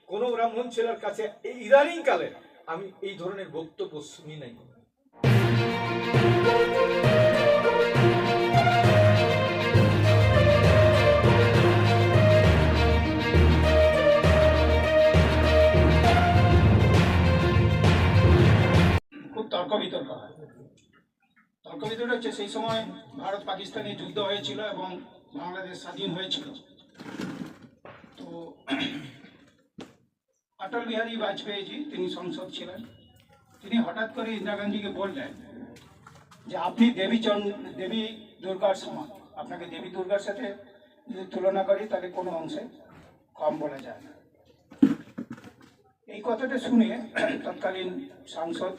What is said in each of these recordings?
কোনো ব্রাহ্মণ ছেলের কাছে এই ইদানিং কালে আমি এই ধরনের বক্তব্য শুনি নাই। খুব তর্ক বিতর্ক হয়। তর্ক বিতর্ক হচ্ছে সেই সময় ভারত পাকিস্তানে যুদ্ধ হয়েছিল এবং বাংলাদেশ স্বাধীন হয়েছিল। তো অটল বিহারী বাজপেয়ীজি তিনি সংসদ ছিলেন, তিনি হঠাৎ করে ইন্দিরা গান্ধীকে বললেন যে আপনি দেবী দুর্গার সমান, আপনাকে দেবী দুর্গার সাথে যদি তুলনা করি তাহলে কোনো অংশে কম বলা যায় না। এই কথাটা শুনে তৎকালীন সাংসদ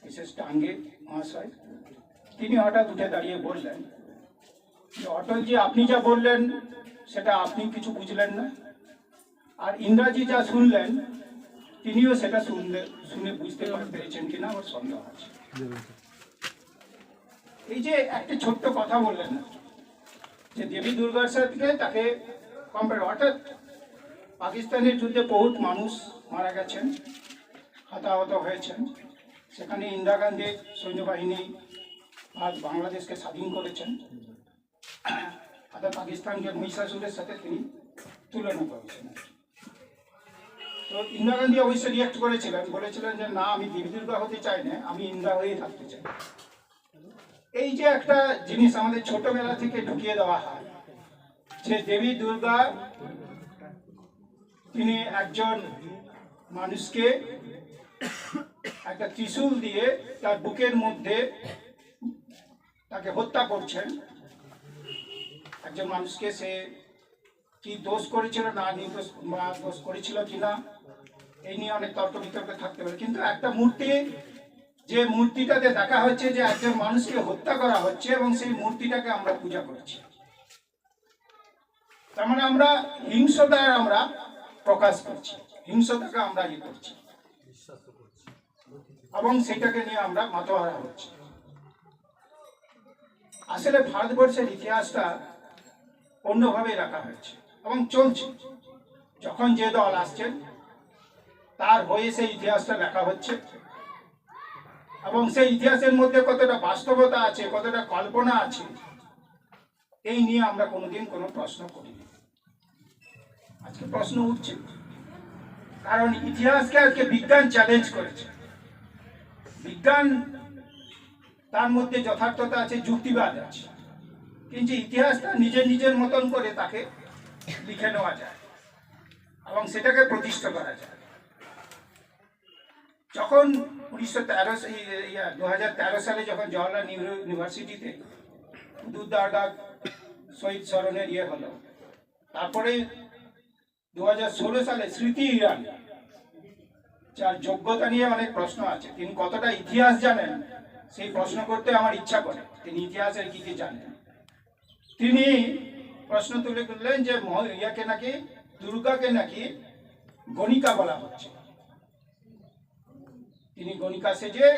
মিসেস ডাঙ্গে মহাশয় তিনি হঠাৎ উঠে দাঁড়িয়ে বললেন যে অটলজি আপনি যা বললেন সেটা আপনি কিছু বুঝলেন না, আর ইন্দিরাজি যা শুনলেন তিনিও সেটা শুনে বুঝতে পেরেছেন কিনা আমার সন্দেহ আছে। এই যে একটা ছোট্ট কথা বললেন যে দেবী দুর্গার সাথে তাকে কম্পেয়ার, অর্থাৎ পাকিস্তানের যুদ্ধে বহুত মানুষ মারা গেছেন, হতাহত হয়েছেন, সেখানে ইন্দিরা গান্ধী সৈন্যবাহিনী আজ বাংলাদেশকে স্বাধীন করেছেন, অর্থাৎ পাকিস্তানকে মহিষাসুরের সাথে তিনি তুলনা করেছেন। তো ইন্দিরা গান্ধী অবশ্যই রিয়াক্ট করেছিলেন, বলেছিলেন যে না আমি দেবী দুর্গা হতে চাই না, আমি ইন্দিরা হয়েই থাকতে চাই। এই যে একটা জিনিস আমাদের ছোটবেলা থেকে ঢুকিয়ে দেওয়া হয় যে দেবী দুর্গা তিনি একজন মানুষকে একটা ত্রিশূল দিয়ে তার বুকের মধ্যে তাকে হত্যা করছেন, একজন মানুষকে সে কি দোষ করেছিল না নির্দোষ বা দোষ করেছিল কিনা এই নিয়ে অনেক তর্ক বিতর্ক থাকতে পারে, কিন্তু একটা মূর্তি যে মূর্তিটাতে দেখা হচ্ছে যে একজন মানুষকে হত্যা করা হচ্ছে এবং সেই মূর্তিটাকে আমরা পূজা করছি, তার মানে আমরা হিংসতার আমরা প্রকাশ করছি, হিংসতাকে আমরা ইয়ে করছি এবং সেটাকে নিয়ে আমরা মাতোয়ারা হচ্ছি। আসলে ভারতবর্ষের ইতিহাসটা অন্যভাবে রাখা হয়েছে এবং চলছে। যখন যে দল আসছেন তার হয়ে সেই ইতিহাসটা লেখা হচ্ছে এবং সেই ইতিহাসের মধ্যে কতটা বাস্তবতা আছে, কতটা কল্পনা আছে, এই নিয়ে আমরা কোনোদিন কোনো প্রশ্ন করিনি। আজকে প্রশ্ন উঠছে কারণ ইতিহাসকে আজকে বিজ্ঞান চ্যালেঞ্জ করেছে। বিজ্ঞান তার মধ্যে যথার্থতা আছে, যুক্তিবাদ আছে, কিন্তু ইতিহাসটা নিজের নিজের মতন করে তাকে লিখে নেওয়া যায় এবং সেটাকে প্রতিষ্ঠা করা যায়। যখন 2013 সালে যখন জওহরলাল নেহরু ইউনিভার্সিটিতে দুর্দারগা শহীদ স্মরণের ইয়ে হলো, তারপরে 2016 সালে স্মৃতি ইরানি, যার যোগ্যতা নিয়ে অনেক প্রশ্ন আছে, তিনি কতটা ইতিহাস জানেন সেই প্রশ্ন করতে আমার ইচ্ছা করে, তিনি ইতিহাসের কি কি জানেন। তিনি প্রশ্ন তুলে করলেন যে ইয়াকে নাকি দুর্গাকে নাকি গণিকা বলা হচ্ছে, তিনি গণিকা সেজে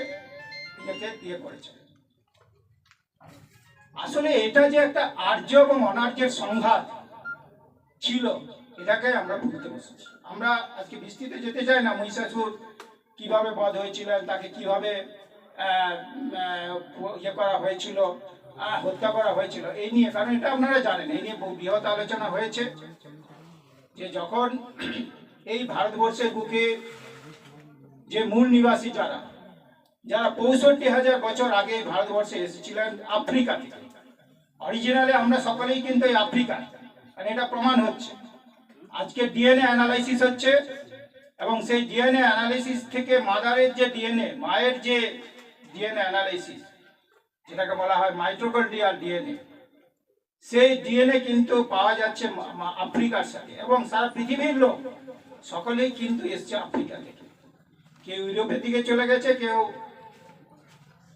ইয়াকে ইয়ে করেছেন। আসলে এটা যে একটা আর্য এবং অনার্যের সংঘাত ছিল এটাকে আমরা ভুলতে বসেছি। আমরা আজকে বিস্তৃত যেতে চাই না, মহিষাসুর কিভাবে বধ হয়েছিলেন, তাকে কিভাবে ইয়ে করা হয়েছিল, হত্যা করা হয়েছিল এই নিয়ে, কারণ এটা আপনারা জানেন, এই নিয়ে বহু বৃহৎ আলোচনা হয়েছে যে যখন এই ভারতবর্ষের বুকে যে মূল নিবাসী যারা 65,000 বছর আগে ভারতবর্ষে এসেছিলেন আফ্রিকা থেকে, অরিজিনালে আমরা সকলেই কিন্তু এই আফ্রিকান, আর এটা প্রমাণ হচ্ছে। আজকে ডিএনএ অ্যানালাইসিস হচ্ছে এবং সেই ডিএনএ অ্যানালাইসিস থেকে মাদারের যে ডিএনএ, মায়ের যে ডিএনএ অ্যানালাইসিস যেটাকে বলা হয় মাইটোকন্ড্রিয়াল ডিএনএ, সেই ডিএনএ কিন্তু পাওয়া যাচ্ছে আফ্রিকার সাথে, এবং সারা পৃথিবীর লোক সকলেই কিন্তু এসছে আফ্রিকা থেকে। কেউ ইউরোপের দিকে চলে গেছে, কেউ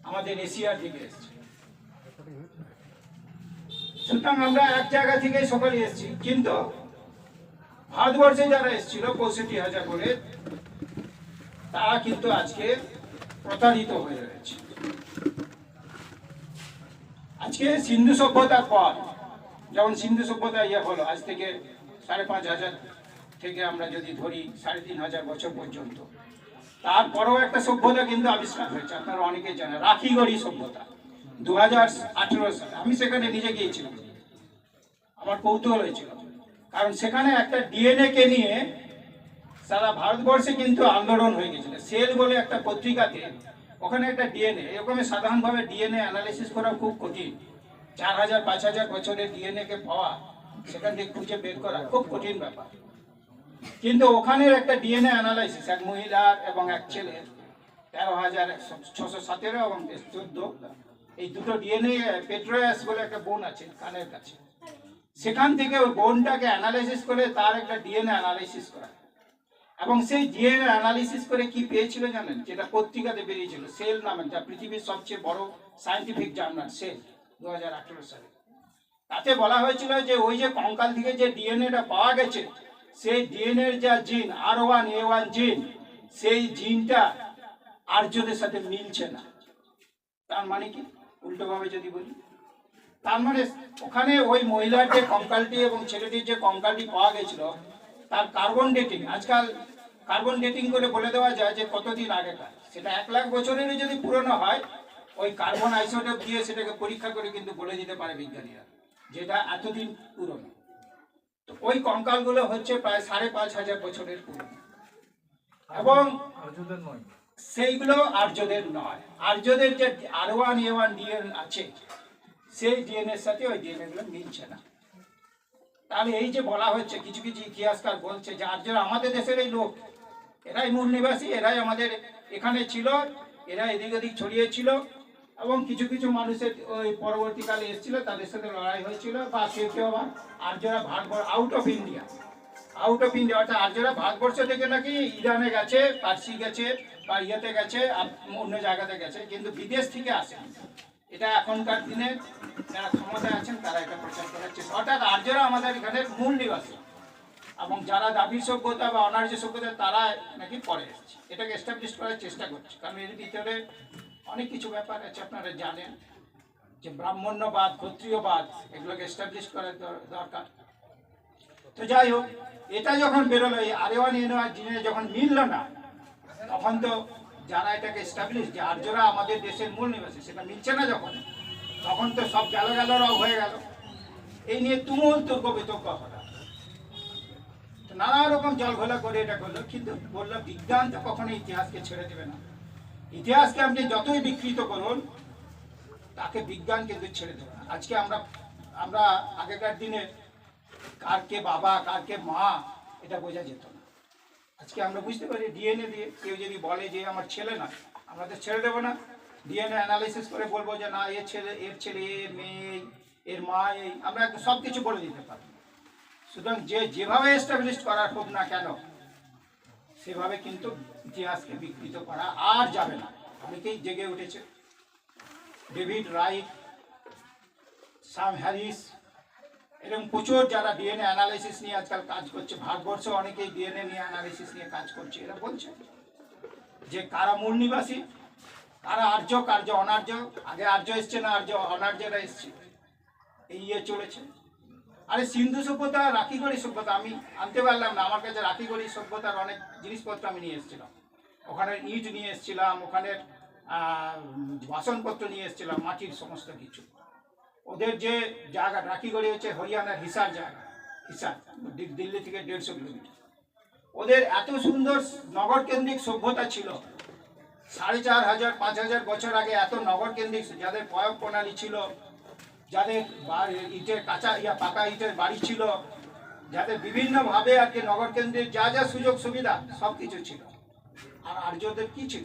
আমাদের এশিয়ার দিকে এসছে। সুতরাং আমরা এক জায়গা থেকে সকলে এসছি, কিন্তু ভারতবর্ষে যারা এসেছিল 65,000 করে, তারা কিন্তু আজকে প্রতারিত হয়ে রয়েছে। আজকে সিন্ধু সভ্যতার পর, যেমন সিন্ধু সভ্যতা ইয়ে হলো আজ থেকে 5,500 থেকে আমরা যদি ধরি 3500 বছর পর্যন্ত, তারপরেও একটা সভ্যতা কিন্তু আবিষ্কার হয়েছে, আপনারা অনেকেই জানেন, রাখিগড়ি সভ্যতা। 2018 সালে আমি সেখানে নিজে গিয়েছিলাম, আমার কৌতূহল হয়েছিল, কারণ সেখানে একটা ডিএনএ কে নিয়ে সারা ভারতবর্ষে কিন্তু আন্দোলন হয়ে গেছিল। সেল বলে একটা পত্রিকাতে ওখানে একটা ডিএনএ, এরকম সাধারণভাবে ডিএনএ অ্যানালাইসিস করা খুব কঠিন, 4000-5000 বছরের ডিএনএ কে পাওয়া, সেখান থেকে খুঁজে বের করা খুব কঠিন ব্যাপার। কিন্তু ওখানের একটা ডিএনএ অ্যানালাইসিস, এক মহিলার এবং এক ছেলের, 13,617 এবং 14, এই দুটো ডিএনএ, পেট্রোয়াস বলে একটা বোন আছে কানের কাছে, সেখান থেকে ওই বোনটাকে অ্যানালাইসিস করে তার একটা ডিএনএ অ্যানালাইসিস করা, এবং সেই ডিএনএ অ্যানালিসিস করে কি পেয়েছিল জানেন? যেটা পত্রিকাতে বেরিয়েছিল, সেল নামে, যা পৃথিবীর সবচেয়ে বড় সায়েন্টিফিক জার্নাল, সেল, 2018 সালে। তাতে বলা হয়েছিল যে ওই যে কঙ্কাল থেকে যে ডিএনএটা পাওয়া গেছে, সেই ডিএনএ এর যা জিন R1A1 জিন, সেই জিনটা আর্যদের সাথে মিলছে না। তার মানে কি, উল্টোভাবে যদি বলি, তার মানে ওখানে ওই মহিলার যে কঙ্কালটি এবং ছেলেটির যে কঙ্কালটি পাওয়া গেছিল, তার কার্বন ডেটিং, আজকাল কার্বন ডেটিং করে বলে দেওয়া যায় যে কতদিন আগেকার, সেটা 1 লাখ বছরেরই যদি পুরনো হয়, ওই কার্বন আইসোটোপ দিয়ে সেটাকে পরীক্ষা করে কিন্তু বলে দিতে পারে বিজ্ঞানীরা যেটা এতদিন পুরনো। তো ওই কঙ্কালগুলো হচ্ছে প্রায় 5500 বছরের পুরনো, এবং সেইগুলো আর্যদের নয়। আর্যদের যে R1A1 ডিএনএ আছে, সেই ডিএনএর সাথে ওই ডিএনএ গুলো মিলছে না। তাহলে এই যে বলা হচ্ছে, কিছু কিছু ইতিহাসকার বলছে যে আর্যরা আমাদের দেশের এই লোক, এরাই মূল নিবাসী, এরাই আমাদের এখানে ছিল, এরা এদিক ওদিক ছড়িয়েছিল, এবং কিছু কিছু মানুষের ওই পরবর্তীকালে এসেছিল, তাদের সাথে লড়াই হয়েছিল, বা কেউ কেউ আবার আর্যরা ভারতবর্ষ আউট অফ ইন্ডিয়া, অর্থাৎ আর্যরা ভারতবর্ষ থেকে নাকি ইরানে গেছে, পার্সি গেছে, বা ইয়েতে গেছে, অন্য জায়গাতে গেছে, কিন্তু বিদেশ থেকে আসে। এটা এখনকার দিনে যারা ক্ষমতায় আছেন তারা এটা প্রচার করার চেষ্টা, অর্থাৎ আর্যরা আমাদের এখানে মূল নিবাসী, এবং যারা দাবি সভ্যতা বা অনার্য সভ্যতা তারা নাকি পরে এসেছে, এটাকে এস্টাবলিশ করার চেষ্টা করছে। কারণ এর ভিতরে অনেক কিছু ব্যাপার আছে, আপনারা জানেন যে ব্রাহ্মণ্যবাদ, ক্ষত্রিয়বাদ, এগুলোকে এস্টাবলিশ করার দরকার। তো যাই হোক, এটা যখন বেরোলো, এই R1A1 জিনে যখন মিলল না, তখন তো যারা এটাকে এস্টাবলিশ যে আর্যরা আমাদের দেশের মূল নিবাসী, সেটা মিলছে না যখন, তখন তো সব গেল হয়ে গেল। এই নিয়ে তুমুল তর্ক বিতর্ক হলো, নানা রকম জল ঘোলা করে এটা করলো, কিন্তু বললো বিজ্ঞান তো কখনো ইতিহাসকে ছেড়ে দেবে না। ইতিহাসকে আপনি যতই বিকৃত করুন, তাকে বিজ্ঞান কিন্তু ছেড়ে দেবে না। আজকে আমরা আগেকার দিনে কার কে বাবা, কার কে মা, এটা বোঝা যেত না। আজকে আমরা বুঝতে পারি ডিএনএ দিয়ে। কেউ যদি বলে যে আমার ছেলে না, আমরা তো ছেড়ে দেবো না, ডিএনএ অ্যানালাইসিস করে বলবো যে না, এর ছেলে, এর মেয়ে, এর মা, এই আমরা সব কিছু বলে দিতে পারি। সুতরাং যেভাবে এস্টাবলিশ করার হোক না কেন, সেভাবে কিন্তু ইতিহাসকে বিকৃত করা আর যাবে না। অনেকেই জেগে উঠেছে, ডেভিড রাইট, সাম হ্যারিস, এরকম প্রচুর যারা ডিএনএ অ্যানালাইসিস নিয়ে আজকাল কাজ করছে, ভারতবর্ষে অনেকেই ডিএনএ নিয়ে অ্যানালাইসিস নিয়ে কাজ করছে। এরা বলছে যে কারা মূল নিবাসী, কারা আর্য, কার্য অনার্য, আগে আর্য এসছে না, অনার্যরা এসছে, এই চলেছে। আরে সিন্ধু সভ্যতা, রাখিগড়ি সভ্যতা আমি আনতে পারলাম না, আমার কাছে রাখিগড়ি সভ্যতার অনেক জিনিসপত্র আমি নিয়ে এসেছিলাম, ওখানে ইট নিয়ে এসেছিলাম, ওখানের বাসনপত্র নিয়ে এসেছিলাম, মাটির সমস্ত কিছু। ওদের যে জায়গা, রাখিগড়ি হচ্ছে হরিয়ানার হিসার জায়গা, হিসার দিল্লি থেকে 150 কিলোমিটার। ওদের এত সুন্দর নগর কেন্দ্রিক সভ্যতা ছিল, 4500-5000 বছর আগে এত নগর কেন্দ্রিক, যাদের প্রয়োগ প্রণালী ছিল, যাদের ইটের পাকা ইটের বাড়ি ছিল, যাদের বিভিন্নভাবে আর কি নগর কেন্দ্রের যা যা সুযোগ সুবিধা সব কিছু ছিল। আর আর্যদের কি ছিল?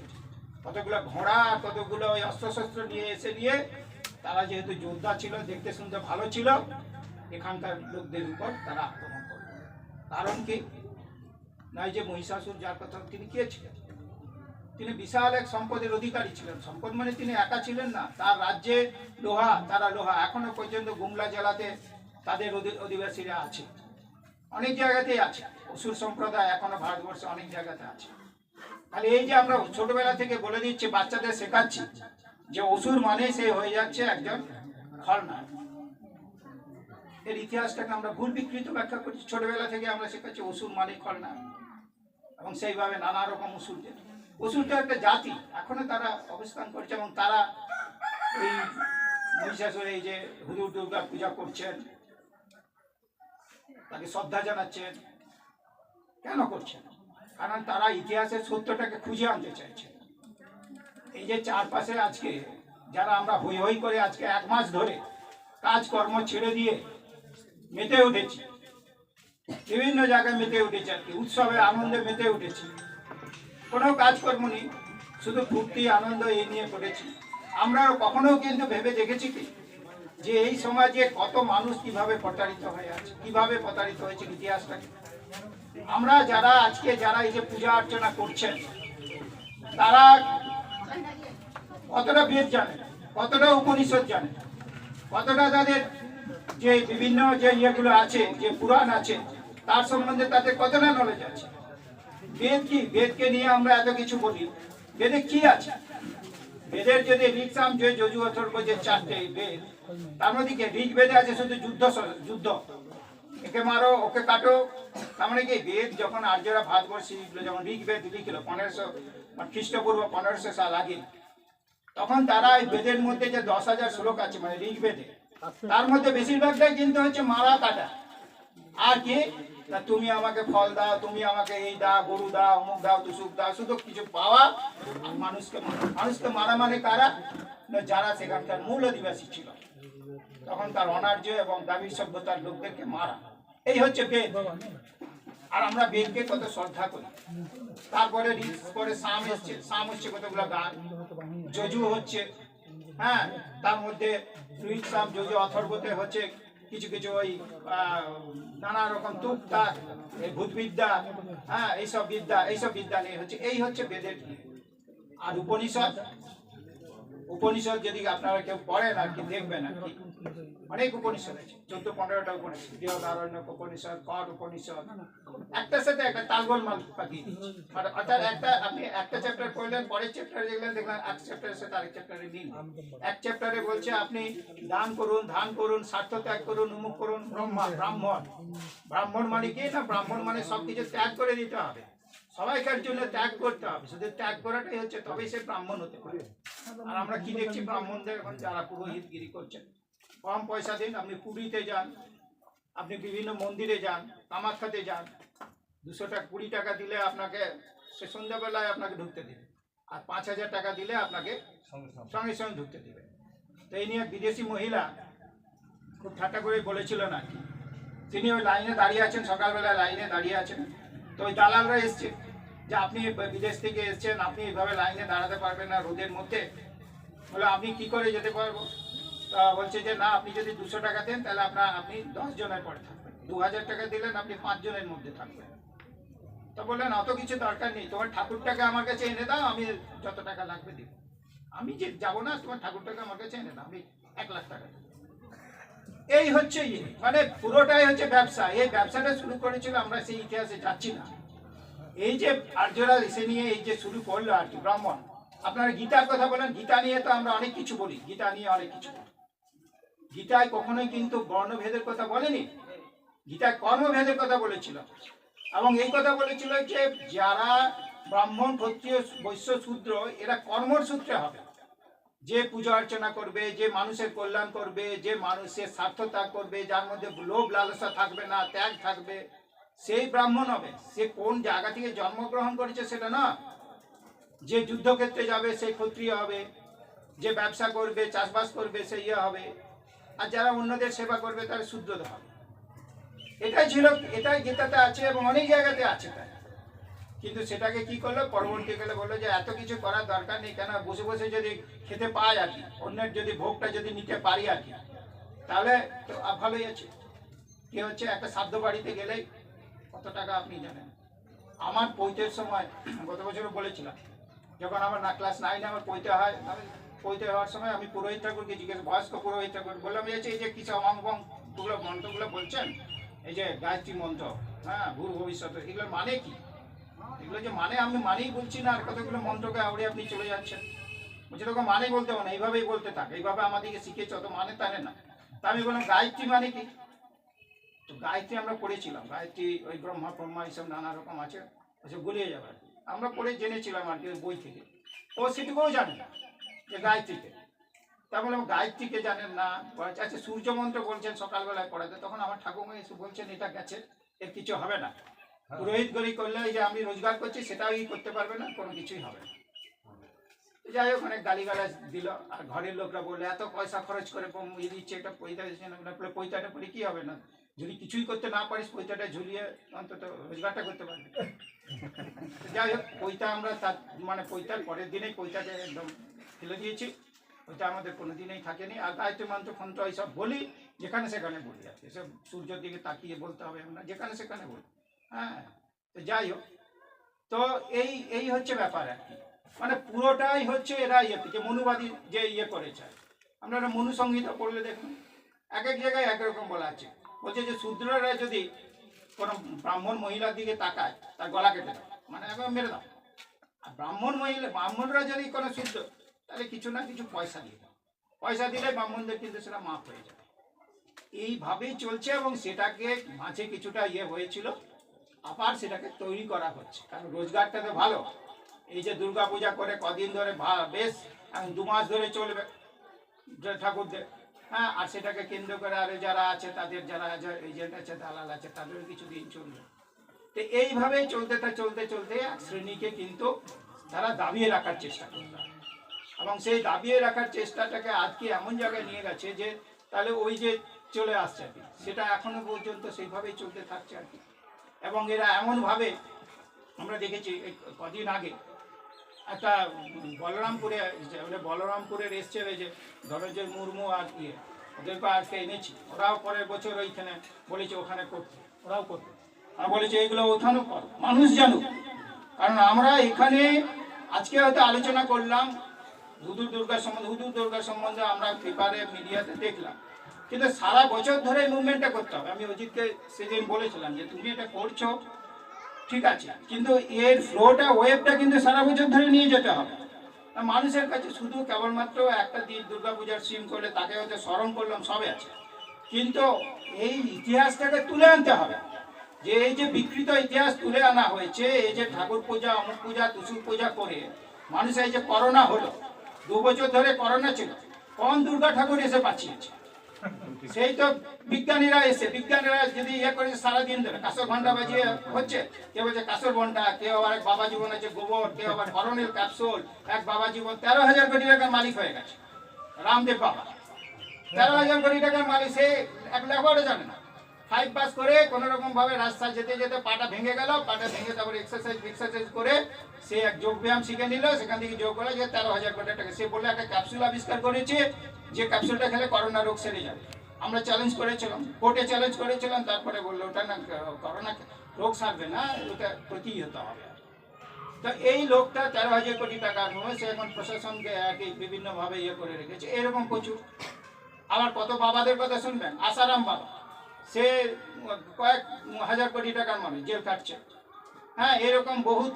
কতগুলো ঘোড়া, কতগুলো ওই অস্ত্রশস্ত্র নিয়ে তারা যেহেতু যোদ্ধা ছিল, দেখতে শুনতে ভালো ছিল, এখানকার লোকদের উপর তারা আক্রমণ করল। কারণ কি? নয় যে মহিষাসুর, যার কথা, তিনি কে ছিলেন? তিনি বিশাল এক সম্পদের অধিকারী ছিলেন। সম্পদ মানে তিনি একা ছিলেন না, তার রাজ্যে তারা লোহা এখনো পর্যন্ত গুমলা জেলাতে তাদের অধিবাসীরা আছে, অনেক জায়গাতেই আছে। অসুর সম্প্রদায় এখনো ভারতবর্ষে অনেক জায়গাতে আছে। তাহলে এই যে আমরা ছোটবেলা থেকে বলে দিচ্ছি, বাচ্চাদের শেখাচ্ছি যে অসুর মানে সে হয়ে যাচ্ছে একজন খলনায়ক, এর ইতিহাসটাকে আমরা ভুল বিকৃত ব্যাখ্যা করছি। ছোটবেলা থেকে আমরা শেখাচ্ছি অসুর মানে খলনা, এবং সেইভাবে নানা রকম অসুরদের, অসুর তো একটা জাতি, এখনো তারা অবস্থান করছে, এবং তারা এই মহিষাসুরে এই যে হুজুর দুর্গা পূজা করছেন, তাকে শ্রদ্ধা জানাচ্ছেন। কেন করছেন? কারণ তারা ইতিহাসের সত্যটাকে খুঁজে আনতে চাইছে। এই যে চারপাশে আজকে যারা আমরা হই হই করে আজকে 1 মাস ধরে কাজকর্ম ছেড়ে দিয়ে মেতে উঠেছি, বিভিন্ন জায়গায় মেতে উঠেছি, আর কি উৎসবে আনন্দে মেতে উঠেছি, কোনো কাজকর্ম নেই, শুধু ফুর্তি আনন্দ এই নিয়ে করেছি। আমরা কখনো কিন্তু ভেবে দেখেছি কি যে এই সমাজে কত মানুষ কিভাবে প্রতারিত হয়ে আছে, কিভাবে প্রতারিত হয়েছে ইতিহাসটাকে। আমরা যারা আজকে যারা এই যে পূজা অর্চনা করছেন, তারা কতটা বেদ জানে, কতটা উপনিষদ জানে, কতটা তাদের যে বিভিন্ন যে ইয়েগুলো আছে, যে পুরাণ আছে, তার সম্বন্ধে তাদের কতটা নলেজ আছে। বেদ কি, বেদকে নিয়ে আমরা এত কিছু বলি, বেদে কি আছে? বেদের যদি ঋক সাম জয় যজু অথর্ব যে 4টে বেদ, তার মধ্যে কি ঋক বেদে আছে শুধু যুদ্ধ, যুদ্ধ, একে মারো ওকে কাটো। তার মানে কি বেদ যখন আর্যরা ভারতবর্ষে লিখলো, যেমন ঋক বেদ লিখলো 1500 খ্রিস্টপূর্ব 1500 সাল আগে, তখন তারা এই বেদের মধ্যে যে 10,000 শ্লোক আছে মানে ঋক বেদে, তার মধ্যে বেশিরভাগটাই কিন্তু হচ্ছে মারা কাটা। আর কি না, তুমি আমাকে ফল দাও, তুমি আমাকে এই দাও, গরু দাও, অমুক দাও, তুসুক দাও, শুধু কিছু পাওয়া। মানুষকে মানুষকে মারা মানে কারা? না, যারা সেখানকার মূল অধিবাসী ছিল, তখন তার অনার্য এবং দাবি সভ্যতার লোকদেরকে মারা। এই হচ্ছে বেদ। আর আমরা বেদকে কত শ্রদ্ধা করি। তারপরে পরে সাম এসছে, সাম হচ্ছে কতগুলো গান, যজু হচ্ছে, হ্যাঁ, তার মধ্যে ঋক সাম যজু অথর্বতে হচ্ছে কিছু কিছু ওই নানা রকম তুকতা, এই ভূতবিদ্যা, হ্যাঁ, এইসব বিদ্যা নিয়ে হচ্ছে, এই হচ্ছে বেদের। আর উপনিষদ, উপনিষদ যদি আপনারা কেউ পড়েন আর কি দেখবেন আর কি, অনেক উপনিষদ আছে, 14-15টা উপনিষদ, বৃহদারণ্যক উপনিষদ, কট উপনিষদ, একটার সাথে একটা তালগোল মাল পাকিয়ে দিচ্ছে। অর্থাৎ একটা আপনি একটা চ্যাপ্টার পড়লেন, পরের চ্যাপ্টারে দেখলেন এক চ্যাপ্টারের সাথে আরেক চ্যাপ্টারে মিল। এক চ্যাপ্টারে বলছে আপনি দান করুন, ধান করুন, স্বার্থ ত্যাগ করুন, উমুক করুন, ব্রাহ্মণ। ব্রাহ্মণ মানে কি না, ব্রাহ্মণ মানে সবকিছু ত্যাগ করে দিতে হবে, সবাইকার জন্য ত্যাগ করতে হবে, শুধু ত্যাগ করাটাই হচ্ছে, তবেই সে ব্রাহ্মণ হতে পারে। আর আমরা কি দেখছি, ব্রাহ্মণদের এখন যারা পুরোহিতগিরি করছেন, কম পয়সা দিন, আপনি পুরীতে যান, আপনি বিভিন্ন মন্দিরে যান, কামাখ্যাতে যান, 220 টাকা দিলে আপনাকে সে সন্ধ্যাবেলায় আপনাকে ঢুকতে দেবে, আর 5000 টাকা দিলে আপনাকে সঙ্গে সঙ্গে ঢুকতে দেবে। তো এই নিয়ে বিদেশি মহিলা খুব ঠাট্টা করে বলেছিল না, তিনি ওই লাইনে দাঁড়িয়ে আছেন, সকালবেলা লাইনে দাঁড়িয়ে আছেন, তো ওই দালালরা এসছে যে আপনি বিদেশ থেকে এসছেন, আপনি এইভাবে লাইনে দাঁড়াতে পারবেন না রোদের মধ্যে, বলে আপনি কি করে যেতে পারবো? তা বলছে যে না, আপনি যদি 200 টাকা দেন তাহলে আপনি 10 জনের পরে থাকবেন, 2000 টাকা দিলেন আপনি 5 জনের মধ্যে থাকবেন। তো বললেন অত কিছু দরকার নেই, তোমার ঠাকুরটাকে আমার কাছে এনে দাও, আমি যত টাকা লাগবে দিব, আমি যে যাবো না, তোমার ঠাকুরটাকে আমার কাছে এনে দাও, আমি 1 লাখ টাকা দেবো। এই হচ্ছে মানে পুরোটাই হচ্ছে ব্যবসা। এই ব্যবসাটা শুরু করেছিল, আমরা সেই ইতিহাসে যাচ্ছি না। এই যে আর্যরা এসে নিয়ে এই যে শুরু করলো আর কি, ব্রাহ্মণ, আপনারা গীতার কথা বলেন, গীতা নিয়ে তো আমরা অনেক কিছু বলি, গীতা নিয়ে অনেক কিছু বলি। গীতায় কখনোই কিন্তু বর্ণভেদের কথা বলেনি, গীতায় কর্মভেদের কথা বলেছিল, এবং এই কথা বলেছিল যে যারা ব্রাহ্মণ, ক্ষত্রিয়, বৈশ্য, শূদ্র, এরা কর্মর সূত্রে হবে, যে পূজা অর্চনা করবে, যে মানুষের কল্যাণ করবে, যে মানুষের স্বার্থ ত্যাগ করবে, যার মধ্যে লোভ লালসা থাকবে না, ত্যাগ থাকবে, সেই ব্রাহ্মণ হবে। সে কোন জায়গা থেকে জন্মগ্রহণ করেছে সেটা না, যে যুদ্ধক্ষেত্রে যাবে সেই ক্ষত্রিয় হবে, যে ব্যবসা করবে, চাষবাস করবে সেই হবে, আর যারা অন্যদের সেবা করবে তারা শূদ্র হবে। এটাই ছিল, এটাই গীতাতে আছে এবং অনেক জায়গাতে আছে তাই। কিন্তু সেটাকে কি করলো, পরবর্তীকালে বললো যে এত কিছু করার দরকার নেই, কেন বসে বসে যদি খেতে পাই আর কি, অন্যের যদি ভোগটা যদি নিতে পারি আর কি, তাহলে তো ভালোই আছে। কি হচ্ছে, একটা শ্রাদ্ধ বাড়িতে গেলেই কত টাকা আপনি জানেন। আমার পৈতের সময়, গত বছরও বলেছিলাম, যখন আমার ক্লাস 9 আমার পৈতে হয়, আমি পৈতে হওয়ার সময় আমি পুরোহিত ঠাকুরকে জিজ্ঞেস, বয়স্ক পুরোহিত ঠাকুর বললাম, এই যে কিছু অমাঙ্গগুলো মন্ত্রগুলো বলছেন, এই যে গায়ত্রী মন্ত্র, হ্যাঁ, ভূর ভবিষ্যৎ, এগুলোর মানে কি? এগুলো যে মানে আমি মানেই বলছি না, আর কতগুলো মন্ত্রকে আউড়ে আপনি চলে যাচ্ছেন। বলছে তোকে মানে বলতে হবে না, এইভাবেই বলতে থাক, এইভাবে আমাদেরকে শিখেছে, অত মানে তানে না। তা আমি বললাম গায়ত্রী মানে কি? তো গায়ত্রী আমরা পড়েছিলাম, গায়ত্রী ওই ব্রহ্মা ব্রহ্মা এইসব নানা রকম আছে, ওসব গুলিয়ে যাবে আর কি। আমরা পড়ে জেনেছিলাম আর কি ওই বই থেকে। ও সেটুকুও জানে না যে গায়ত্রীকে। তা বললাম গায়ত্রীকে জানেন না, আচ্ছা সূর্য মন্ত্র বলছেন সকালবেলায় পড়াতে, তখন আমার ঠাকুমা এসে বলছেন এটা গেছে, এর কিছু হবে না, পুরোহিত গরি করলে এই যে আমি রোজগার করছি সেটাও করতে পারবে না, কোনো কিছুই হবে না। যাই হোক অনেক গালিগালাজ দিল। আর ঘরের লোকরা বললে এত পয়সা খরচ করে ইয়ে দিচ্ছে, এটা পয়সা দিচ্ছে না, পয়সাটা পরে কি হবে না, যদি কিছুই করতে না পারিস পয়সাটা ঝুলিয়ে অন্তত রোজগারটা করতে পারবি। যাই হোক পয়সা আমরা তার মানে পয়সার পরের দিনেই পয়সাকে একদম ফেলে দিয়েছি, ওইটা আমাদের কোনো দিনেই থাকেনি। আর গায়ত্রী মন্ত্র ফন্ত্র এইসব বলি যেখানে সেখানে বলি আর কি, এসব সূর্যের দিকে তাকিয়ে বলতে হবে না, যেখানে সেখানে বলি। হ্যাঁ, তো যাই হোক, তো এই এই হচ্ছে ব্যাপার আর কি। মানে পুরোটাই হচ্ছে এরা ইয়ে যে মনুবাদী যে ইয়ে করেছে। আপনারা মনু সংহিতা পড়লে দেখুন এক এক জায়গায় একরকম বলা আছে, বলছে যে শূদ্ররা যদি কোনো ব্রাহ্মণ মহিলার দিকে তাকায় তার গলা কেটে দাও, মানে একদম মেরে দাও। আর ব্রাহ্মণরা যদি কোনো শূদ্র, তাহলে কিছু না কিছু পয়সা দিয়ে দাও, পয়সা দিলে ব্রাহ্মণদের কিন্তু সেটা মাফ হয়ে যাবে। এইভাবেই চলছে এবং সেটাকে মাঝে কিছুটা ইয়ে হয়েছিল, আবার সেটাকে তৈরি করা হচ্ছে, কারণ রোজগারটা তো ভালো। এই যে দুর্গা পূজা করে কদিন ধরে বেশ 2 মাস ধরে চলবে ঠাকুরদের। হ্যাঁ, আর সেটাকে কেন্দ্র করে আরে যারা আছে তাদের যারা এজেন্ট আছে দালাল আছে তাদের কিছুদিন চলবে। তো এইভাবেই চলতে চলতে এক শ্রেণীকে কিন্তু তারা দাবিয়ে রাখার চেষ্টা করতে হবে, এবং সেই দাবিয়ে রাখার চেষ্টাটাকে আজকে এমন জায়গায় নিয়ে গেছে যে তাহলে ওই যে চলে আসছে আর কি, সেটা এখনো পর্যন্ত সেইভাবেই চলতে থাকছে আর কি। এবং এরা এমনভাবে আমরা দেখেছি কদিন আগে একটা বলরামপুরের এসছে ওই যে ধনঞ্জয় মুর্মু আর ইয়ে, ওদেরকে আজকে এনেছি, ওরাও পরের বছর ওইখানে বলেছে ওখানে করতে, ওরাও করতে। আর বলেছে এইগুলো ওখানেও কর, মানুষ জানুক। কারণ আমরা এখানে আজকে হয়তো আলোচনা করলাম হুদুর দুর্গার সম্বন্ধে আমরা পেপারে মিডিয়াতে দেখলাম, কিন্তু সারা বছর ধরে এই মুভমেন্টটা করতে হবে। আমি অজিতকে সেদিন বলেছিলাম যে তুমি এটা করছো ঠিক আছে, কিন্তু এর ফ্লোটা ওয়েবটা কিন্তু সারা বছর ধরে নিয়ে যেতে হবে। মানুষের কাছে শুধু কেবলমাত্র একটা দিন দুর্গাপূজার সিম করলে তাকে হয়তো স্মরণ করলাম সবে আছে, কিন্তু এই ইতিহাসটাকে তুলে আনতে হবে। যে এই যে বিকৃত ইতিহাস তুলে আনা হয়েছে, এই যে ঠাকুর পূজা অমুক পূজা তুসুর পূজা করে মানুষ, এই যে করোনা হলো 2 বছর ধরে করোনা ছিল, কোন দুর্গা ঠাকুর এসে পাঠিয়েছে? সেই তো বিজ্ঞানীরা যদি ইয়ে করে সারাদিন ধরে কাঁসর ঘন্টা বাজিয়ে হচ্ছে, কেউ বলছে কাঁসর ঘন্টা, কেউ আবার এক বাবা জীবন আছে গোবর, কেউ আবার হরণের ক্যাপসুল। এক বাবা জীবন 13,000 কোটি টাকার মালিক হয়ে গেছে, রামদেব বাবা 13,000 কোটি টাকার মালিক। সে 1 লাখও জানে না, 5 পাস করে কোনো রকম ভাবে রাস্তা যেতে যেতে পাটা ভেঙে গেল, পাটা ভেঙে তারপরে এক্সারসাইজ করে সে এক যোগ ব্যায়াম শিখে নিল, সেখান থেকে যোগ করে যে 13,000 কোটি টাকা। সে বলে একটা ক্যাপসুল আবিষ্কার করেছে, যে ক্যাপসুলটা খেলে করোনা রোগ সেরে যাবে। আমরা চ্যালেঞ্জ করেছিলাম, কোর্টে চ্যালেঞ্জ করেছিলাম, তারপরে বললো ওটা না করোনা রোগ সারবে না, ওটা প্রতিহত হবে। তো এই লোকটা 13,000 কোটি টাকার নয়, সে এখন প্রশাসনকে আর কি বিভিন্নভাবে ইয়ে করে রেখেছে, এরকম প্রচুর। আবার কত বাবাদের কথা শুনবেন, আসারাম বাবা, সে কয়েক হাজার কোটি টাকার মানুষ, জেল কাটছে। হ্যাঁ, এরকম বহুত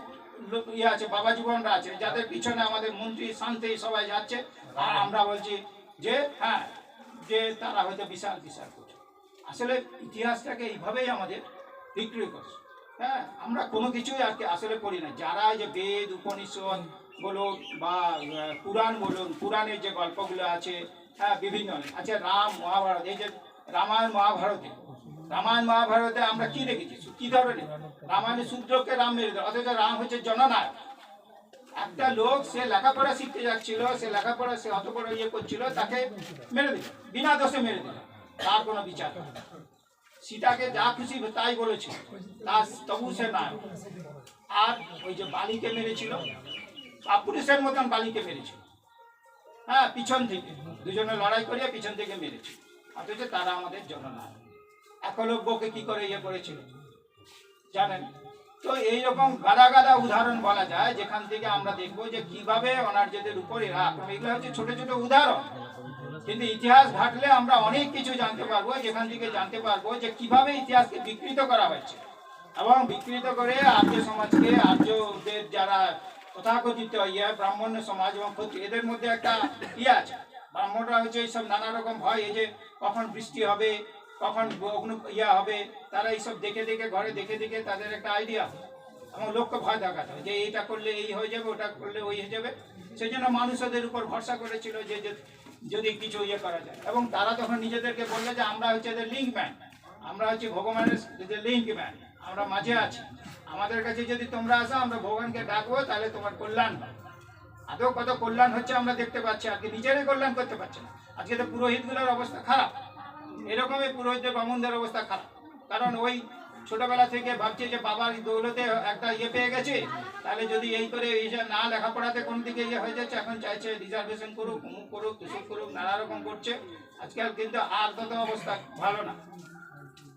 ইয়ে আছে, বাবা জীবনরা আছে, যাদের পিছনে আমাদের মন্ত্রী শান্তি সবাই যাচ্ছে, আর আমরা বলছি যে হ্যাঁ, যে তারা হয়তো বিশাল বিশাল করছে। আসলে ইতিহাসটাকে এইভাবেই আমাদের বিক্রি করছে। হ্যাঁ, আমরা কোনো কিছুই আর কি আসলে পড়ি না। যারা যে বেদ উপনিষদ বলুন বা পুরাণ বলুন, পুরাণের যে গল্পগুলো আছে, হ্যাঁ বিভিন্ন আছে, রাম মহাভারত, এই যে রামায়ণ মহাভারতে আমরা কি দেখেছি, কি ধরনের রামায়ণে শূদ্রকে রাম মেরে দেয়, অথচ রাম হচ্ছে জননায়ক। একটা লোক সে লেখাপড়া শিখতে যাচ্ছিল, সে অত বড় ইয়ে করছিল, তাকে মেরে দিল, বিনা দোষে মেরে দিল, তার কোনো বিচার। সীতাকে যা খুশি তাই বলেছিল, তার তবু সে নায়ক। আর ওই যে বালিকে মেরেছিল, পুরুষের মতন বালিকে মেরেছিল, হ্যাঁ পিছন থেকে, দুজনে লড়াই করিয়া পিছন থেকে মেরেছিল, অথচ তারা আমাদের জননায়ক। একলব্যকে কি করে ইয়ে করেছিল জানেন? তো এইরকম গাদা গাদা উদাহরণ বলা যায়, যেখান থেকে আমরা দেখবো যে কিভাবে অনার্যদের উপর এরা আক্রমণ। এগুলো হচ্ছে ছোট ছোট উদাহরণ, কিন্তু ইতিহাস ঘাটলে আমরা অনেক কিছু জানতে পারবো, যেখান থেকে জানতে পারবো যে কিভাবে ইতিহাসকে বিকৃত করা হয়েছে, এবং বিকৃত করে আর্য সমাজকে, আর্যদের যারা তথাকথিত ব্রাহ্মণ্য সমাজ এবং ক্ষত্রিয়, এদের মধ্যে একটা আছে। ব্রাহ্মণরা হচ্ছে এইসব নানা রকম ভয়, এই যে কখন বৃষ্টি হবে, কখন ইয়া হবে, তারা এইসব দেখে দেখে ঘরে দেখে দেখে তাদের একটা আইডিয়া, এবং লোককে ভয় দেখাতে হবে যে এইটা করলে এই হয়ে যাবে, ওটা করলে ওই হয়ে যাবে। সেই জন্য মানুষ ওদের উপর ভরসা করেছিল যে যদি কিছু ইয়ে করা যায়, এবং তারা তখন নিজেদেরকে বললো যে আমরা হচ্ছে এদের লিঙ্ক ম্যান, আমরা হচ্ছে ভগবানের যে লিঙ্ক ম্যান, আমরা মাঝে আছি, আমাদের কাছে যদি তোমরা আসো আমরা ভগবানকে ডাকবো, তাহলে তোমার কল্যাণ হবে। আদৌ কত কল্যাণ হচ্ছে আমরা দেখতে পাচ্ছি, আজকে নিজেরাই কল্যাণ করতে পারছে না। আজকে তো পুরোহিতগুলোর অবস্থা খারাপ, এরকমই পুরোহিতদের ব্রাহ্মণদের অবস্থা খারাপ, কারণ ওই ছোটবেলা থেকে ভাবছে যে বাবার দৌলতে একটা ইয়ে পেয়ে গেছে, তাহলে যদি এই করে এই যে না লেখাপড়াতে কোন দিকে ইয়ে হয়ে যাচ্ছে, এখন চাইছে রিজার্ভেশন করুক, অমুক করুক, তুসুক করুক, নানা রকম করছে। আজকাল কিন্তু আর তত অবস্থা ভালো না,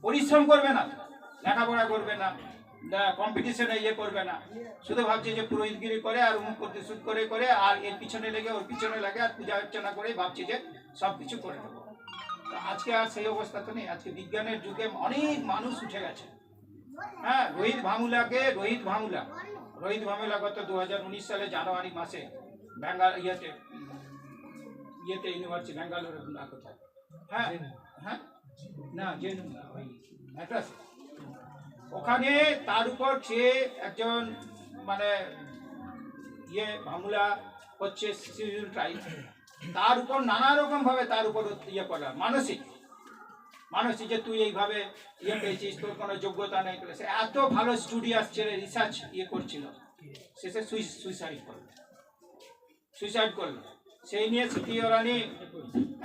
পরিশ্রম করবে না, লেখাপড়া করবে না, কম্পিটিশনে ইয়ে করবে না, শুধু ভাবছে যে পুরোহিতগিরি করে আর অমুক করতে সুদ করে করে আর এর পিছনে লেগে ওর পিছনে লাগে আর পূজা অর্চনা করে ভাবছে যে সব কিছু করে নেবো। আজকে আর সেই অবস্থা তো নেই, আজকে বিজ্ঞানের যুগে অনেক মানুষ উঠে গেছে। হ্যাঁ, রোহিত ভামুলা গত 2019 সালে জানুয়ারি মাসে ইয়েতে ইউনিভার্সিটি ব্যাঙ্গালোরে কোথায়, হ্যাঁ হ্যাঁ না জেনু ম্যাট্রাস, ওখানে তার উপর সে একজন মানে ভামুলা হচ্ছে শিডিউল ট্রাইব, তার উপর নানা রকম ভাবে তার উপর ইয়ে করা মানসিক যে তুই এইভাবে ইয়ে পেয়েছিস, তোর কোনো যোগ্যতা নেই, সে এত ভালো স্টুডিয়াস ছেড়ে রিসার্চ ইয়ে করছিল, শেষে সুইসাইড করলো। সেই নিয়ে সিটি ওরানি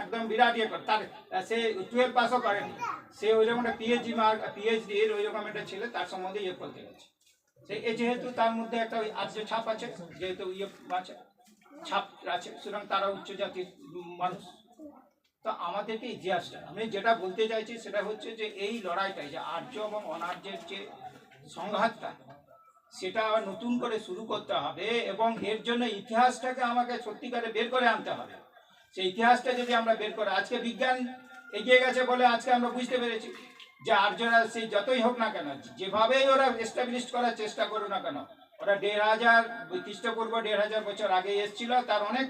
একদম বিরাট ইয়ে করে, তার সে 12 পাসও করেনি, সে ওইরকম একটা পিএইচডির ওইরকম একটা ছেলে, তার সম্বন্ধে ইয়ে করতে গেছে। সেই যেহেতু তার মধ্যে একটা আর্য ছাপ আছে, যেহেতু ইয়ে আছে ছাপ আছে, সুতরাং তারা উচ্চ জাতির মানুষ। তো আমাদেরকে ইতিহাসটা আমি যেটা বলতে চাইছি সেটা হচ্ছে যে এই লড়াইটাই যে আর্য এবং অনার্যের যে সংঘাতটা, সেটা আবার নতুন করে শুরু করতে হবে, এবং এর জন্য ইতিহাসটাকে আমাকে সত্যিকারে বের করে আনতে হবে। সেই ইতিহাসটা যদি আমরা বের করে, আজকে বিজ্ঞান এগিয়ে গেছে বলে আজকে আমরা বুঝতে পেরেছি যে আর্যরা সেই যতই হোক না কেন, যেভাবেই ওরা এস্টাবলিশ করার চেষ্টা করুক না কেন, ওরা 1500 খ্রিস্টপূর্ব 1500 বছর আগে এসেছিল, তার অনেক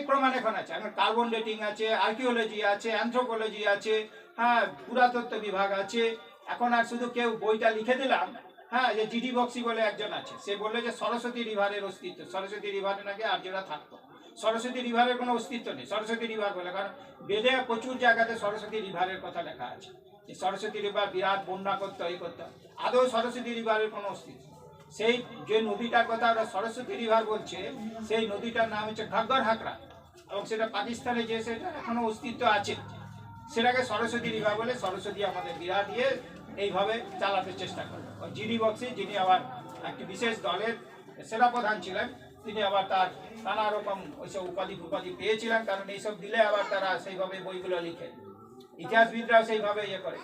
প্রমাণ এখন আছে। এখন কার্বন ডেটিং আছে, আর্কিওলজি আছে, অ্যানথ্রোপোলজি আছে, হ্যাঁ পুরাতত্ত্ব বিভাগ আছে। এখন আর শুধু কেউ বইটা লিখে দিলাম, হ্যাঁ যে জিডি বক্সি বলে একজন আছে, সে বললে যে সরস্বতী রিভারের অস্তিত্ব, সরস্বতী রিভারে নাকি আর্যরা থাকতো, সরস্বতী রিভারের কোনো অস্তিত্ব নেই। সরস্বতী রিভার বলে, কারণ বেদে প্রচুর জায়গাতে সরস্বতী রিভারের কথা লেখা আছে, যে সরস্বতী রিভার বিরাট বন্যা করতো, এই করতো। আদৌ সরস্বতী রিভারের কোনো অস্তিত্ব, সেই যে নদীটার কথা ওরা সরস্বতী রিভার বলছে, সেই নদীটার নাম হচ্ছে ঘাগ্গর হাকরা, এবং সেটা পাকিস্তানে যে সেটা এখনো অস্তিত্ব আছে, সেটাকে সরস্বতী রিভার বলে। সরস্বতী আমাদের বিরাট ইয়ে এইভাবে চালাতে চেষ্টা করে। জিডি বক্সি, যিনি আবার একটি বিশেষ দলের সেনাপ্রধান ছিলেন, তিনি আবার তার নানা রকম ওইসব উপাধি পেয়েছিলেন, কারণ এইসব দিলে আবার তারা সেইভাবে বইগুলো লিখে, ইতিহাসবিদরাও সেইভাবে ইয়ে করে।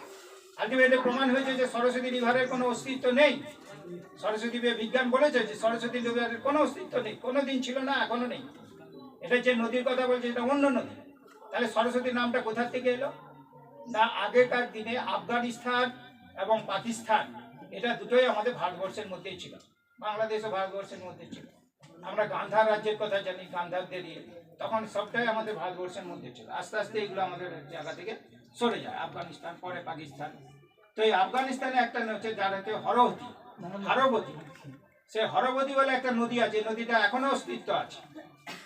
আলটিমেটলি প্রমাণ হয়েছে যে সরস্বতী রিভারের কোনো অস্তিত্ব নেই। সরস্বতী বিজ্ঞান বলেছে যে সরস্বতী রিভারের কোনো অস্তিত্ব নেই, কোনো দিন ছিল না, এখনো নেই। এটা যে নদীর কথা বলছে এটা অন্য নদী। তাহলে সরস্বতী নামটা কোথা থেকে এলো? না, আগেকার দিনে আফগানিস্তান এবং পাকিস্তান, এটা দুটোই আমাদের ভারতবর্ষের মধ্যেই ছিল, বাংলাদেশ ও ভারতবর্ষের মধ্যে ছিল। আমরা গান্ধার রাজ্যের কথা জানি, গান্ধারদের ইয়ে, তখন সবটাই আমাদের ভারতবর্ষের মধ্যে ছিল। আস্তে আস্তে এগুলো আমাদের জায়গা থেকে সরে যায়, আফগানিস্তান পরে পাকিস্তান। তো এই আফগানিস্তানে একটা হচ্ছে যার হচ্ছে হরবতী, সে হরবতী বলে একটা নদী আছে, নদীটা এখনো অস্তিত্ব আছে।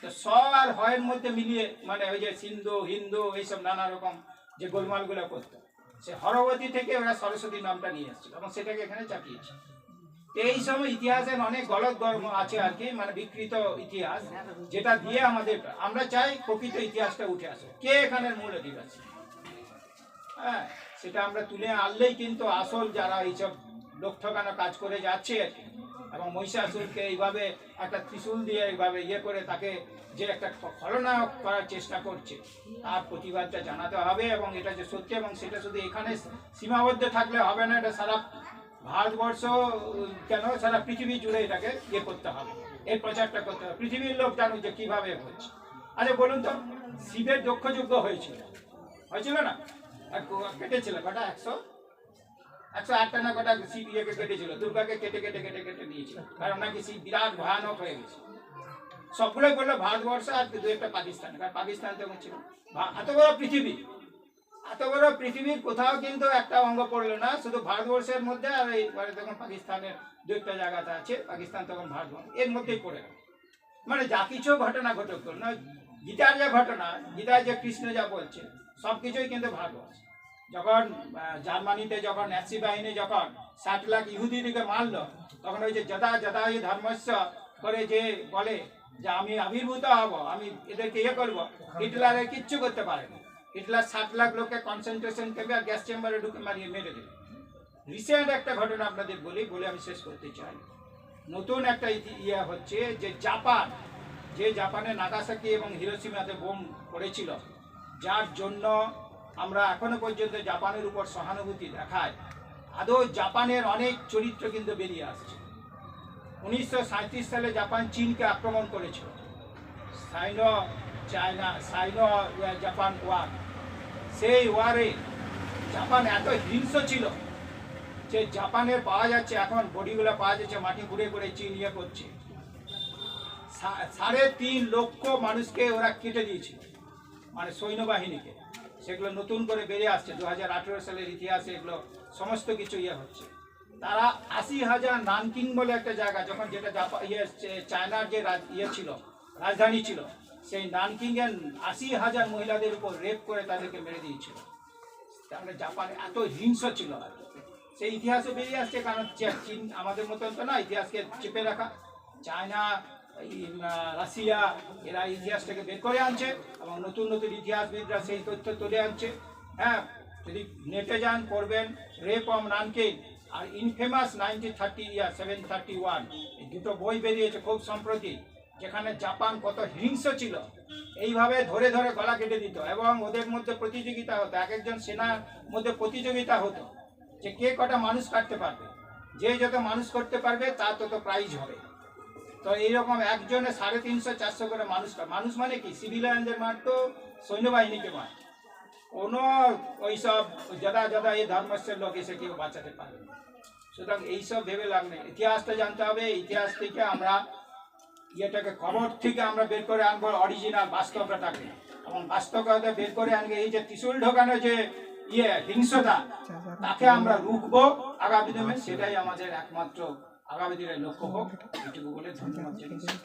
তো স আর হয়ের মধ্যে মিলিয়ে মানে ওই যে সিন্ধু হিন্দু এইসব নানা রকম যে গোলমালগুলো করতো, সে হরবতী থেকে ওরা সরস্বতী নামটা নিয়ে এসেছিল এবং সেটাকে এখানে চাপিয়েছে। এই সময় ইতিহাসের অনেক গলত গর্ম আছে আর কি, মানে বিকৃত ইতিহাস, যেটা দিয়ে আমরা চাই প্রকৃত ইতিহাসটা উঠে আসে, কে এখানের মূল অধিবাসী। হ্যাঁ, সেটা আমরা তুলে আনলেই কিন্তু আসল যারা এইসব লোক ঠকানো কাজ করে যাচ্ছে আর কি, এবং মহিষাসুরকে এইভাবে একটা ত্রিশূল দিয়ে এইভাবে ইয়ে করে তাকে যে একটা খলনা করার চেষ্টা করছে, তার প্রতিবাদটা জানাতে হবে। এবং এটা যে সত্যি, এবং সেটা শুধু এখানে সীমাবদ্ধ থাকলে হবে না, এটা সারা ভারতবর্ষ কেন সারা পৃথিবী জুড়ে এটাকে ইয়ে করতে হবে, এই প্রচারটা করতে হবে, পৃথিবীর লোক জানুক যে কীভাবে হচ্ছে। আচ্ছা বলুন তো, শিবের দক্ষযজ্ঞ হয়েছিল না? কেটেছিল কটা 108টা না কটা শিব ইয়েকে কেটেছিল, দুর্গাকে কেটে কেটে কেটে কেটে দিয়েছিল, কারণ নাকি শিব বিরাট ভয়ানক হয়ে গেছে। সবগুলোই বললো ভারতবর্ষ আর 2-1টা পাকিস্তান, কারণ পাকিস্তান তখন ছিল এত বড় পৃথিবী, এত বড় পৃথিবীর কোথাও কিন্তু একটা অঙ্গ পড়লো না, শুধু ভারতবর্ষের মধ্যে, আর এইবারে তখন পাকিস্তানের দু একটা জায়গাতে আছে, পাকিস্তান তখন ভারতবর্ষ এর মধ্যেই পড়ে গেল। মানে যা কিছু ঘটনা ঘটক না, গীতার যে ঘটনা, গীতায় যে কৃষ্ণ যা বলছে সব কিছুই কিন্তু ভারতবর্ষ। যখন জার্মানিতে যখন ন্যাসি বাহিনী যখন 60 লাখ ইহুদিদিকে মারলো, তখন ওই যে যদা যদাই ধর্মস্য করে যে বলে যে আমি আবির্ভূত হব, আমি এদেরকে ইয়ে করবো, হিটলারের কিচ্ছু করতে পারেনি। হিটলার 60 লাখ লোককে কনসেন্ট্রেশন ক্যাম্পে আর গ্যাস চেম্বারে ঢুকে মারিয়ে মেরে দেবে। রিসেন্ট একটা ঘটনা আপনাদের বলে আমি শেষ করতে চাই। নতুন একটা ইয়ে হচ্ছে যে জাপান, যে জাপানে নাগাসাকি এবং হিরোশিমাতে বোম পড়েছিল, যার জন্য আমরা এখনো পর্যন্ত জাপানের উপর সহানুভূতি দেখায়, আদৌ জাপানের অনেক চরিত্র কিন্তু বেরিয়ে আসছে। 1937 সালে জাপান চীনকে আক্রমণ করেছিল, সাইনো জাপান ওয়ার। সেই ওয়ারে জাপান এত হিংস্র ছিল যে জাপানের পাওয়া যাচ্ছে এখন বডিগুলো পাওয়া যাচ্ছে মাটি ঘুরে ঘুরে চীন ইয়ে করছে। 3.5 লক্ষ মানুষকে ওরা কেটে দিয়েছিল, মানে সৈন্যবাহিনীকে। সেগুলো নতুন করে বেরিয়ে আসছে 2018 সালের ইতিহাসে, এগুলো সমস্ত কিছু ইয়ে হচ্ছে। তারা 80,000 নানকিং বলে একটা জায়গা, যখন যেটা চায়নার যে ইয়ে ছিল, রাজধানী ছিল, সেই নানকিংয়ের 80,000 মহিলাদের উপর রেপ করে তাদেরকে মেরে দিয়েছিল। তাহলে জাপান এত হিংস্র ছিল, সেই ইতিহাসে বেরিয়ে আসছে। কারণ চীন আমাদের মতন তো না ইতিহাসকে চেপে রাখা, চায়না, রাশিয়া এরা ইতিহাসটাকে বের করে আনছে এবং নতুন নতুন ইতিহাসবিদরা সেই তথ্য তুলে আনছে। হ্যাঁ, যদি নেটে যান পড়বেন রেপ অফ নানকিং আর ইনফেমাস 731, এই দুটো বই বেরিয়েছে খুব সম্প্রতি, যেখানে জাপান কত হিংস্র ছিল, এইভাবে ধরে ধরে গলা কেটে দিত এবং ওদের মধ্যে প্রতিযোগিতা হতো, এক একজন সেনার মধ্যে প্রতিযোগিতা হতো যে কে কটা মানুষ কাটতে পারবে, যে যত মানুষ করতে পারবে তার তত প্রাইজ হবে। তো এইরকম একজনে 350-400 করে মানুষ মানে কি সিভিলিয়ানদের মারতো, সৈন্যবাহিনীকে মারত। কোনো ওইসব যদা এই ধর্মস্যের লোক এসে কেউ বাঁচাতে পারবে না। সুতরাং এইসব ভেবে লাভ নেই, ইতিহাসটা জানতে হবে। ইতিহাস থেকে আমরা ইয়েটাকে খবর থেকে আমরা বের করে আনবো অরিজিনাল বাস্তবতাকে, এবং বাস্তবতা বের করে আনবে এই যে ত্রিশূল ঢোকানো যে হিংস্রতা, তাকে আমরা রুখবো আগামী দিনে। সেটাই আমাদের একমাত্র আগামী দিনের লক্ষ্য হোক। এটুকু বলে ধন্যবাদ জানাচ্ছি।